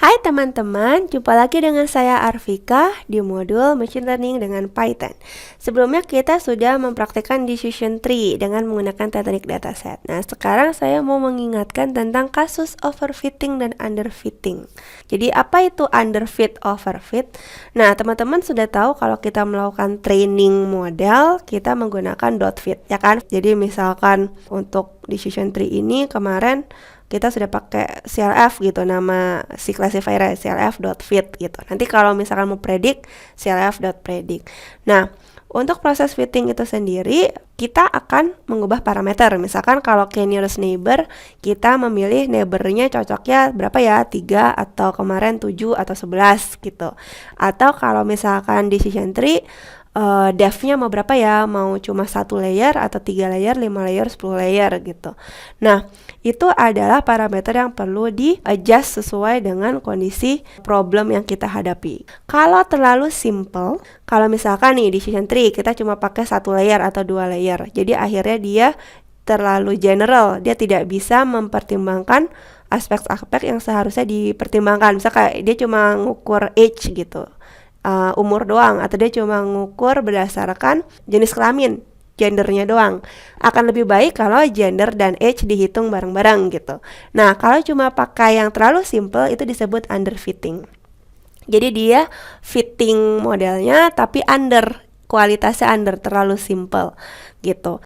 Hai teman-teman, jumpa lagi dengan saya Arvika di modul Machine Learning dengan Python. Sebelumnya kita sudah mempraktikkan decision tree dengan menggunakan teknik dataset. Nah, sekarang saya mau mengingatkan tentang kasus overfitting dan underfitting. Jadi apa itu underfit, overfit? Nah, teman-teman sudah tahu kalau kita melakukan training model, kita menggunakan .fit, ya kan? Jadi misalkan untuk decision tree ini kemarin kita sudah pakai CLF gitu, nama si classifier CLF.fit gitu. Nanti kalau misalkan mau predict, CLF.predict. Nah, untuk proses fitting itu sendiri, kita akan mengubah parameter. Misalkan kalau ke nearest neighbor, kita memilih neighbornya cocoknya berapa ya? 3 atau kemarin 7 atau 11 gitu. Atau kalau misalkan decision tree, depth-nya mau berapa ya? Mau cuma 1 layer atau 3 layer, 5 layer, 10 layer gitu. Nah, itu adalah parameter yang perlu di-adjust sesuai dengan kondisi problem yang kita hadapi. Kalau terlalu simple, kalau misalkan nih decision tree kita cuma pakai 1 layer atau 2 layer, jadi akhirnya dia terlalu general, dia tidak bisa mempertimbangkan aspek-aspek yang seharusnya dipertimbangkan. Misalnya kayak dia cuma ngukur age gitu, umur doang, atau dia cuma ngukur berdasarkan jenis kelamin, gendernya doang. Akan lebih baik kalau gender dan age dihitung bareng-bareng gitu. Nah, kalau cuma pakai yang terlalu simple itu disebut underfitting. Jadi dia fitting modelnya tapi kualitasnya under, terlalu simple gitu.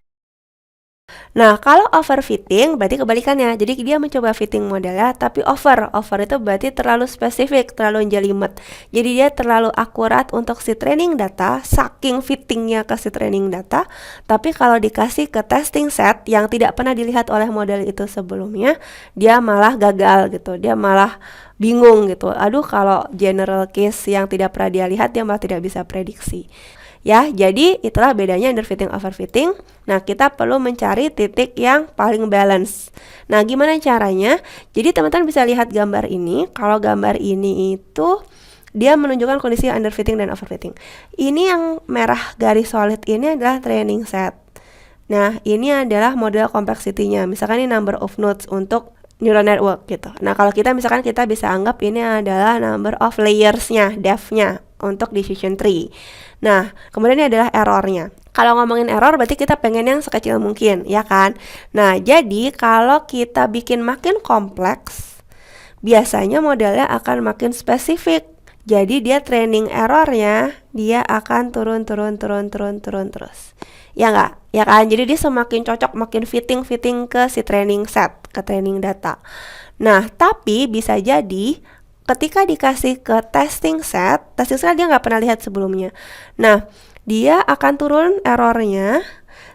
Nah, kalau overfitting berarti kebalikannya. Jadi dia mencoba fitting modelnya tapi over itu berarti terlalu spesifik, terlalu jelimet. Jadi dia terlalu akurat untuk si training data, saking fittingnya ke si training data. Tapi kalau dikasih ke testing set yang tidak pernah dilihat oleh model itu sebelumnya, dia malah gagal gitu. Dia malah bingung gitu. Aduh, kalau general case yang tidak pernah dia lihat, dia malah tidak bisa prediksi. Ya, jadi itulah bedanya underfitting overfitting. Nah, kita perlu mencari titik yang paling balance. Nah, gimana caranya? Jadi teman-teman bisa lihat gambar ini. Kalau gambar ini itu dia menunjukkan kondisi underfitting dan overfitting. Ini yang merah garis solid ini adalah training set. Nah, ini adalah model complexity-nya. Misalkan ini number of nodes untuk neural network gitu. Nah, kalau kita misalkan kita bisa anggap ini adalah number of layers-nya, depth-nya untuk decision tree. Nah, kemudian ini adalah errornya. Kalau ngomongin error berarti kita pengen yang sekecil mungkin, ya kan? Nah, jadi kalau kita bikin makin kompleks, biasanya modelnya akan makin spesifik. Jadi dia training errornya dia akan turun terus. Ya enggak? Ya kan? Jadi dia semakin cocok, makin fitting ke si training set, ke training data. Nah, tapi bisa jadi ketika dikasih ke testing set dia nggak pernah lihat sebelumnya. Nah, dia akan turun errornya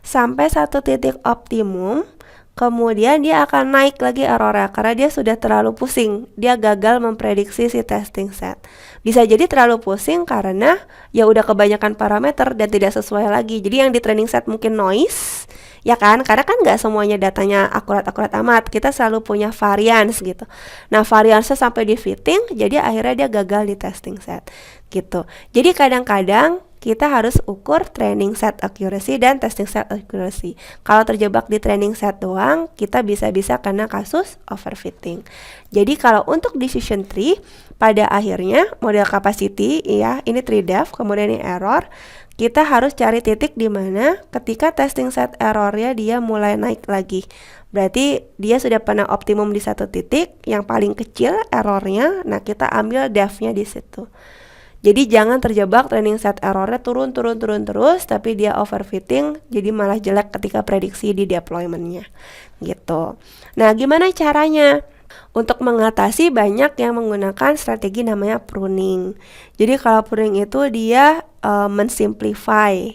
sampai satu titik optimum. Kemudian dia akan naik lagi errornya karena dia sudah terlalu pusing. Dia gagal memprediksi si testing set. Bisa jadi terlalu pusing karena ya udah kebanyakan parameter dan tidak sesuai lagi. Jadi yang di training set mungkin noise, ya kan? Karena kan nggak semuanya datanya akurat-akurat amat. Kita selalu punya variance gitu. Nah, variance sampai di fitting, jadi akhirnya dia gagal di testing set gitu. Jadi kadang-kadang kita harus ukur training set accuracy dan testing set accuracy. Kalau terjebak di training set doang, kita bisa-bisa kena kasus overfitting. Jadi kalau untuk decision tree, pada akhirnya model capacity, ya ini tree depth, kemudian ini error, kita harus cari titik di mana ketika testing set errornya dia mulai naik lagi. Berarti dia sudah pernah optimum di satu titik, yang paling kecil errornya, nah kita ambil depth-nya di situ. Jadi jangan terjebak training set errornya turun terus, tapi dia overfitting, jadi malah jelek ketika prediksi di deployment-nya gitu. Nah, gimana caranya? Untuk mengatasi banyak yang menggunakan strategi namanya pruning. Jadi kalau pruning itu dia mensimplify,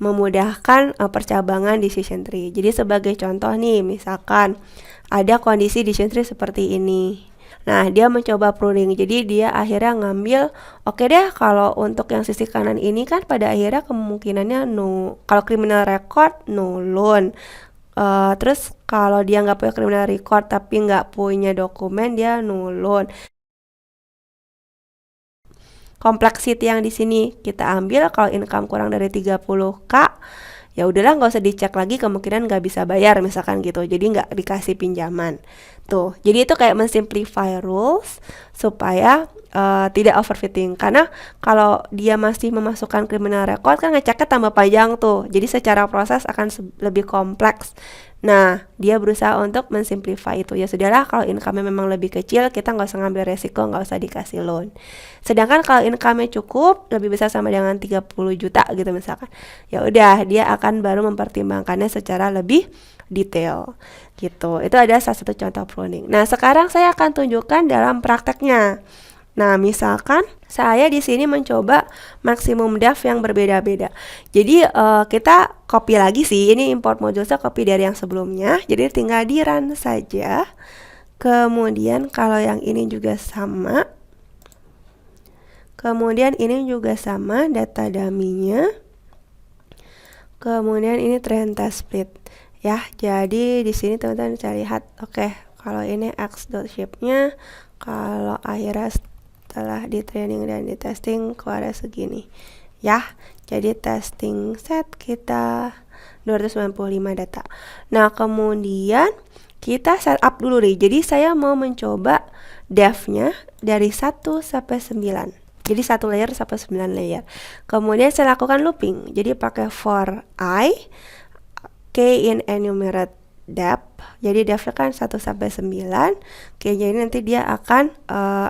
memudahkan percabangan decision tree. Jadi sebagai contoh nih, misalkan ada kondisi decision tree seperti ini. Nah, dia mencoba pruning. Jadi dia akhirnya ngambil, oke deh kalau untuk yang sisi kanan ini kan pada akhirnya kemungkinannya no. Kalau criminal record, no loan. Terus kalau dia nggak punya criminal record tapi nggak punya dokumen, dia no loan. Complexity yang di sini kita ambil kalau income kurang dari 30K, ya udahlah nggak usah dicek lagi, kemungkinan nggak bisa bayar misalkan gitu, jadi nggak dikasih pinjaman. Tuh, jadi itu kayak mensimplify rules supaya tidak overfitting. Karena kalau dia masih memasukkan criminal record kan ngeceknya tambah panjang tuh, jadi secara proses akan lebih kompleks. Nah, dia berusaha untuk mensimplify itu. Ya sudahlah, kalau income memang lebih kecil, kita nggak usah ngambil resiko, nggak usah dikasih loan. Sedangkan kalau income-nya cukup, lebih besar sama dengan 30 juta gitu misalkan, ya udah dia akan baru mempertimbangkannya secara lebih detail gitu. Itu ada salah satu contoh pruning. Nah, sekarang saya akan tunjukkan dalam prakteknya. Nah, misalkan saya di sini mencoba maksimum DAF yang berbeda-beda. Jadi kita copy lagi sih. Ini import modulesnya copy dari yang sebelumnya. Jadi tinggal di run saja. Kemudian kalau yang ini juga sama. Kemudian ini juga sama data dummy-nya. Kemudian ini trend test split. Ya, jadi di sini teman-teman bisa lihat. Oke, kalau ini x.shape-nya, kalau akhirnya setelah di training dan di testing keluar segini ya. Jadi testing set kita 295 data. Nah, kemudian kita setup dulu nih. Jadi saya mau mencoba depth-nya dari 1 sampai 9. Jadi 1 layer sampai 9 layer. Kemudian saya lakukan looping. Jadi pakai for I k in enumerate depth. Jadi depth-nya kan 1 sampai 9. Oke, jadi nanti dia akan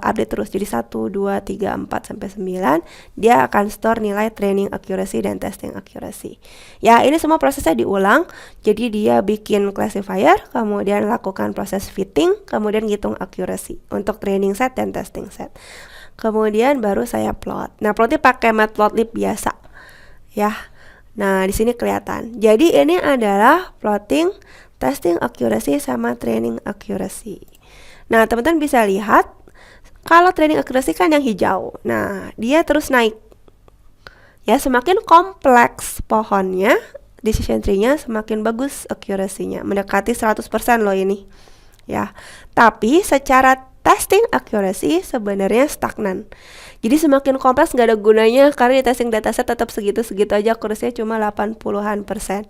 update terus. Jadi 1, 2, 3, 4 sampai 9. Dia akan store nilai training accuracy dan testing accuracy. Ya, ini semua prosesnya diulang. Jadi dia bikin classifier, kemudian lakukan proses fitting, kemudian hitung accuracy untuk training set dan testing set. Kemudian baru saya plot. Nah, plotnya pakai matplotlib biasa. Ya. Nah, di sini kelihatan. Jadi ini adalah plotting testing accuracy sama training accuracy. Nah, teman-teman bisa lihat kalau training accuracy kan yang hijau. Nah, dia terus naik. Ya, semakin kompleks pohonnya, decision tree-nya semakin bagus accuracy-nya, mendekati 100% loh ini. Ya. Tapi secara testing accuracy sebenarnya stagnan. Jadi semakin kompleks nggak ada gunanya karena di testing dataset tetap segitu-segitu aja, accuracy-nya cuma 80-an%.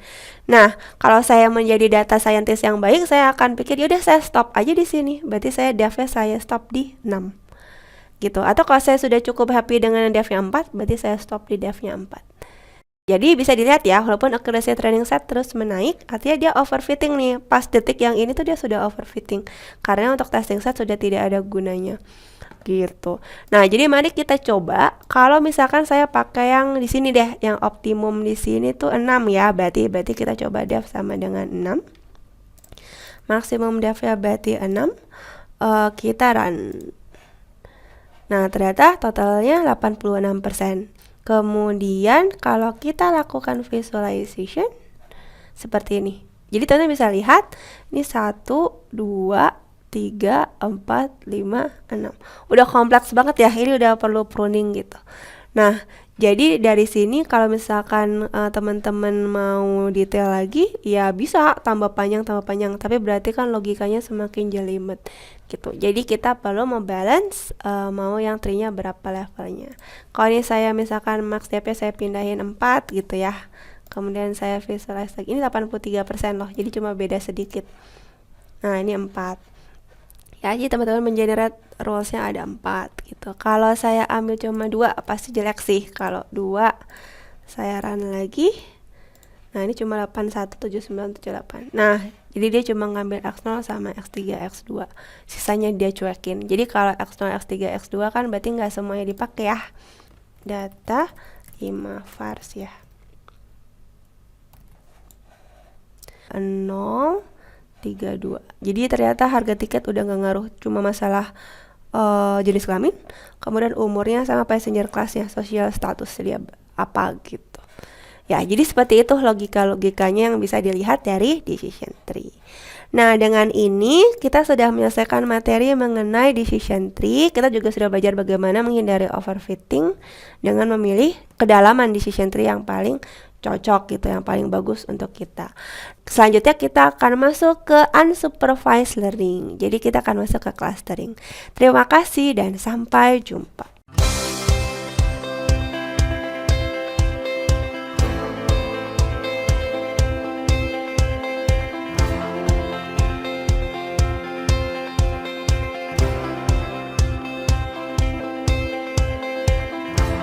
Nah, kalau saya menjadi data scientist yang baik, saya akan pikir yaudah saya stop aja di sini. Berarti saya depth-nya saya stop di 6. Gitu. Atau kalau saya sudah cukup happy dengan depth-nya 4, berarti saya stop di depth-nya 4. Jadi bisa dilihat ya, walaupun accuracy training set terus menaik, artinya dia overfitting nih. Pas detik yang ini tuh dia sudah overfitting. Karena untuk testing set sudah tidak ada gunanya. Gitu. Nah, jadi mari kita coba. Kalau misalkan saya pakai yang di sini deh, yang optimum di sini tuh 6 ya. Berarti kita coba depth sama dengan 6. Maksimum depth ya berarti 6. Kita run. Nah, ternyata totalnya 86%. Kemudian kalau kita lakukan visualization seperti ini. Jadi teman-teman bisa lihat ini 1, 2, 3, 4, 5, 6. Udah kompleks banget ya, ini udah perlu pruning gitu. Nah, jadi dari sini kalau misalkan teman-teman mau detail lagi, ya bisa tambah panjang, tapi berarti kan logikanya semakin jelimet gitu. Jadi kita perlu membalance mau yang tree-nya berapa levelnya. Kalau ini saya misalkan max DP saya pindahin 4 gitu ya. Kemudian saya visualize lagi, ini 83% loh, jadi cuma beda sedikit. Nah, ini 4. Ya, jadi teman-teman mengenerate rules-nya ada 4 gitu. Kalau saya ambil cuma 2 pasti jelek sih. Kalau 2 saya run lagi. Nah, ini cuma 817978. Nah, jadi dia cuma ngambil X0 sama X3, X2. Sisanya dia cuekin. Jadi kalau X0, X3, X2 kan berarti nggak semuanya dipakai ya. Data 5 vars ya. 0 32. Jadi ternyata harga tiket udah nggak ngaruh, cuma masalah jenis kelamin, kemudian umurnya sama passenger class-nya, social status dia apa gitu. Ya, jadi seperti itu logikanya yang bisa dilihat dari decision tree. Nah, dengan ini kita sudah menyelesaikan materi mengenai decision tree. Kita juga sudah belajar bagaimana menghindari overfitting dengan memilih kedalaman decision tree yang paling cocok gitu, yang paling bagus untuk kita. Selanjutnya kita akan masuk ke unsupervised learning. Jadi kita akan masuk ke clustering. Terima kasih dan sampai jumpa.